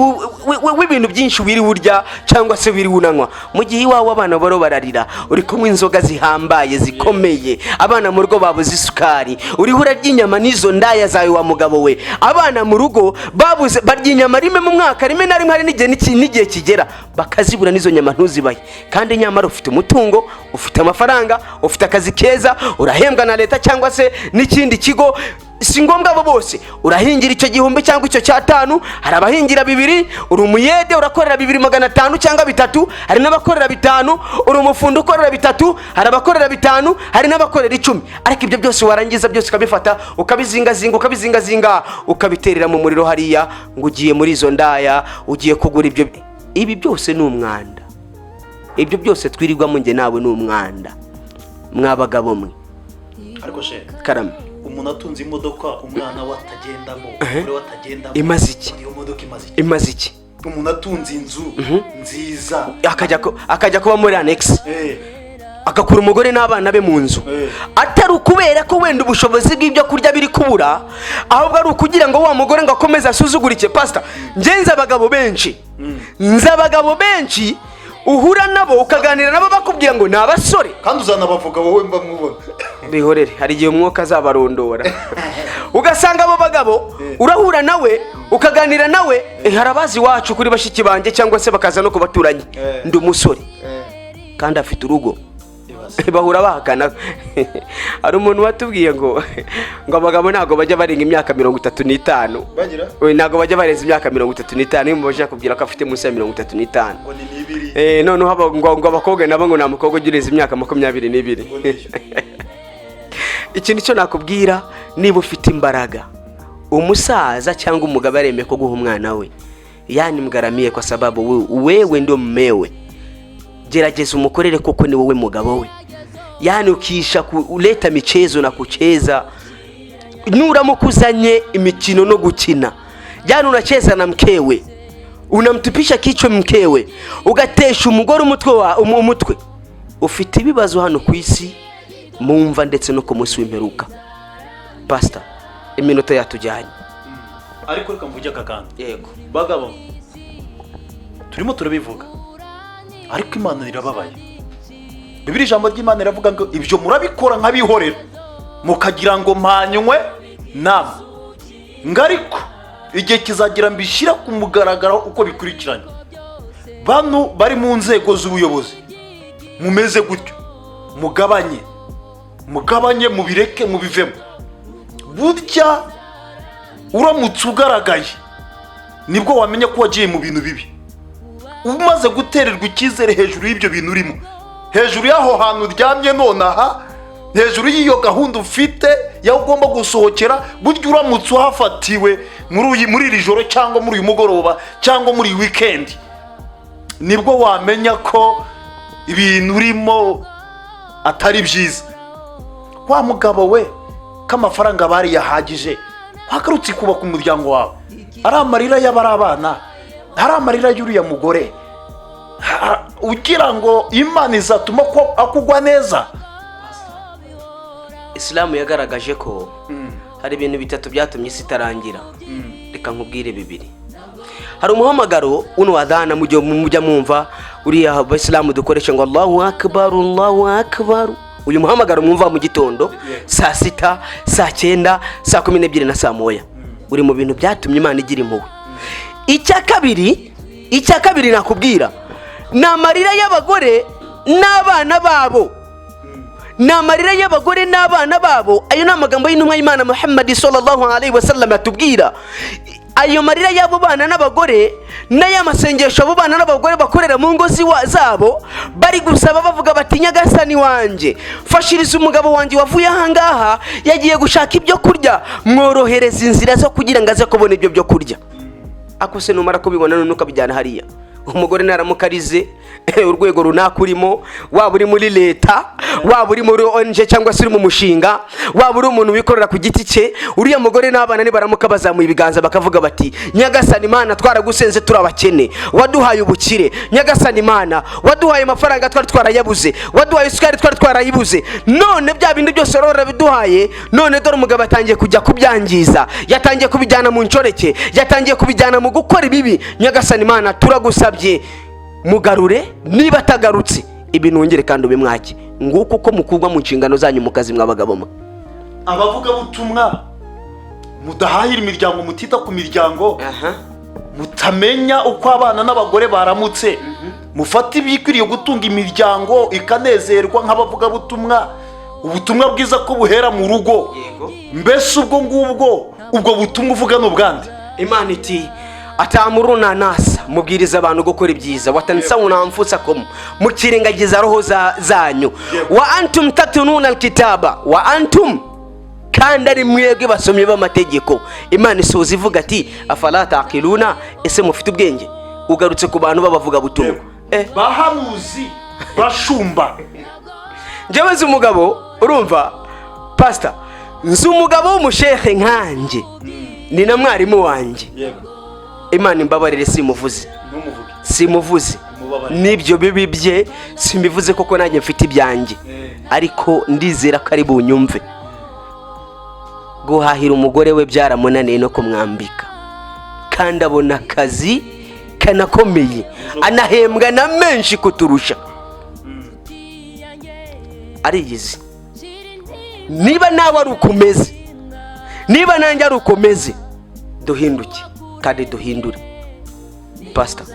w'ibintu byinshi wiri urya cyangwa se wiri unanywa. Mu gihe iwawe abana baro bararira, uri kunywa inzoga zihambaye zikomeye, abana mu rugo babuze isukari, uriho urarya inyama n'izo ndaya zawe wa mugabo we. Abana mu rugo babuze barya inyama rimwe mu mwaka, rimwe na rimwe hari n'igihe kigera bakazibura n'izo nyama ntuzibaye. Kandi nyamara ufite umutungo, ufite amafaranga, ufite akazi keza, urahembwa na leta cyangwa se n'ikindi kigo. Si ngombwa abo bose urahingira icyo gihumbi cyangwa icyo cyatanu, hari abahingira 2, uri umuyede urakorera 2,500 cyangwa 3, hari n'abakorera 5, uri umufundo ukorera 3, hari abakorera 5, hari n'abakorera 10. Ariko ibyo byose warangiza byose ukabifata ukabizingazinga ukabiterera mu muriro hariya, ngo ugiye muri izo ndaya, ugiye kugura ibyo. Ibi byose ni umwanda, ibyo byose twirirwamo nge nawe ni umwanda, mwabagabo mwe. Ariko karame, umuntu atunze imodoka, umwana we atagendamo, umugore we atagendamo, iyo modoka imaze iki? Umuntu atunze inzu nziza, akajya kuba muri annex, agakura umugore n'abana be mu nzu, atari ukubera ko wenda ubushobozi bw'ibyo kurya biri kubura, ahubwo ari ukugira ngo wa mugore ngo akomeze asuzugurike. Pastor, ngenze abagabo benshi, uhura nabo ukaganira nabo bakubwira ngo ni abasore, kandi uzanabavuga wowe mba mwubona. bihorere, hari igihe umwuka azabarondora. Ugasanga abo bagabo urahura nawe ukaganira nawe, hari abazi iwacu kuri bashiki banjye cyangwa se bakaza no kubaturanye, ndi umusore kandi afite urugo, bahura bahakana. Hari umuntu watubwiye ngo abagabo ntabwo bajya barenga imyaka 35, Bagira? ntabwo bajya barenza imyaka 35, iyo mubajya kubwira ko afite munsi ya 35. Ngo ni nibiri. None ngo abakobwa nabo ngo nta mukobwa ugereza imyaka 22. Ikintu cyo nakubwira, niba ufite imbaraga, umusaza cyangwa umugabo aremeye ko guha umwana we, yani mgaramiye kwa sababu wewe ndio mmewe, gerageza umukorere koko ni wowe mugabo we, yani ukisha kuleta michezo na kucheza, nuramukuzanye imikino no gukina, yani unacheza na mkewe, unamtupisha kichwa mkewe, ugatesha umugore umutwe, ufite ibibazo hano ku isi mumva ndetse no ku munsi w'imperuka. Pastor, iminota yatujyanye. Ariko reka mvuge akakandi. Yego. Bagabo, turimo turabivuga, ariko Imana irababaye. Bibiri ijambo ry'Imana iravuga ngo ibyo murabikora nk'abihorera mukagira ngo mpanywe nama, ngariko igihe kizagira mbishyira ku mugaragaro uko bikurikiranye. Bano bari mu nzego z'ubuyobozi mumeze gutyo, mugabanye mubireke mubivemo. Burya uramutse ugaragaye nibwo wamenya ko wagiye mu bintu bibi, umaze gutererwa icyizere hejuru y'ibyo bintu urimo, hejuru y'aho hantu uryamye nonaha, hejuru y'iyo gahunda ufite yaho ugomba gusohokera. Burya uramutse uhafatiwe muri iri joro cyangwa muri uyu mugoroba cyangwa muri weekend, nibwo wamenya ko ibintu urimo atari byiza. Wa mugabo we k'amafaranga bari yahagije, wagarutse kubaka umuryango wawe, ari amarira y'abari abana, ari amarira y'uriya mugore, ugira ngo Imana izatuma ko akugwa neza. Islamu yagaragaje ko hari ibintu bitatu byatumye isi itarangira. Reka nkubwire bibiri. Hari umuhamagaro uno wadhana mujya mwumva uriya Abayisilamu dukoresha ngo Allahu Akbar, Allahu Akbar. Uyu muhamagaro mwumva mu gitondo saa 6, saa 9, saa 12 na saa 1. Uri mu bintu byatumye Imana igira impuhwe. Icya kabiri nakubwira, ni amarira y'abagore n'abana babo. Ayo ni amagambo y'intumwa y'Imana Muhammad sallallahu alaihi wasallam atubwira. Ayo marira y'abo bana n'abagore n'ayamasengesho abo bana n'abagore bakorera mu ngo zabo, bari gusaba bavuga bati nyagasani wanje, fashiriza umugabo wanje wavuye ahangaha yagiye gushaka ibyo kurya, mworohereza inzira zo kugira ngo aze kubona ibyo byo kurya. Akose numara kubibona none ukabijyana hariya, umugore naramukarize urwego runaka urimo, waba uri muri leta, waba uri muri ONG cyangwa se uri mu mushinga, waba uri umuntu wikorera ku giti cye, uriya mugore n'abana nibaramuka bazamuye ibiganza bakavuga bati nyagasani Imana twaragusenze turabakene, waduhaye ubukire, nyagasani Imana waduhaye amafaranga twari twarayabuze, waduhaye isukari twari twarayibuze, none bya bindi byose rora biduhaye, none dore umugabo atangiye kujya kubyangiza, yatangiye kubijyana mu ncoreke, yatangiye kubijyana mu gukora ibibi. Nyagasani Imana turagusabye mugarure, niba atagarutse ibintu wongere kandi ubimwake. Nguko uko mukugwa mu nshingano zanyu mu kazi mw'abagabo mwe. Abavuga butumwa mudahahira imiryango, mutita ku miryango, mutamenya uko abana n'abagore baramutse, mufata ibikwiriye gutunga imiryango ikanezerwa nk'abavuga butumwa. Ubutumwa bwiza ko buhera mu rugo. Mbese ubwo butumwa uvuga n'ubwandi. Imana iti atamuruna nasa, mubwiriza abantu gukora ibyiza, watansawuna anfusakum, mukirengagiza roho zanyu, wa antum tatununa alkitaba, wa antum kandi ari mwebwe basomye b'amategeko. Imana isoza ivuga ati afala taqiluna, ese mufite ubwenge? Ugarutse ku bantu babavuga butumwa, bahanuzi bashumba. Njyewe nzi umugabo, urumva pastor, nzi umugabo w'umushehe nkanje, ni na mwarimu wanjye. Imana imbabarire simuvuze, n'ibyo bibi bye simbivuze koko nanjye mfite ibyanjye ariko ndizera ko ari bunyumve. Guhahira umugore we byaramunaniye no kumwambika kandi abona akazi kanakomeye anahembwa na menshi kuturusha. Ariyizi niba nawe ari ukomeze, niba nanjye ari ukomeze, duhinduke kandi duhindure. Pastor,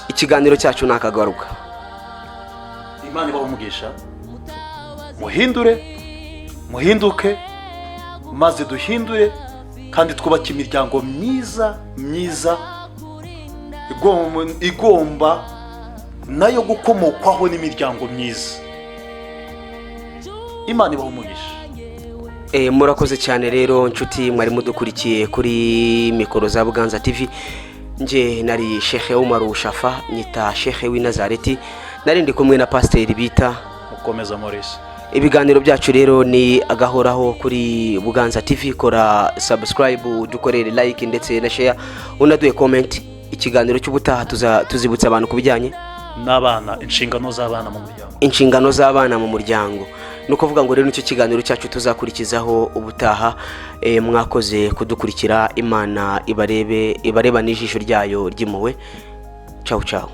ikiganiro cyacu nakagaruka. Imana ibahumugisha, muhindure, muhinduke, maze duhindure kandi twubake imiryango myiza igomba nayo gukomokwaho n'imiryango myiza. Imana ibahumugisha. Murakoze cyane rero nshuti mwari mudukurikiye kuri mikoro za Buganza TV. Nje nari Sheikh Umar Shafa, nyita Sheikh w'i Nazareti, nari ndi kumwe na Pasteur bita Mukomeza Maurice. Ibiganiro byacu rero ni agahoraho kuri Buganza TV. Kora subscribe, dukorere like ndetse na share, unaduye comment. Ikiganiro cy'ubutaha tuzibutsa abantu kubijyanye n'abana, inshingano z'abana mu muryango. Inshingano z'abana mu muryango. Nuko vuga ngo rero nicyo kiganiro cyacu tuzakurikizaho ubutaha. Mwakoze kudukurikira. Imana ibareba n'ijisho ryayo ry'impuhwe. Ciao ciao.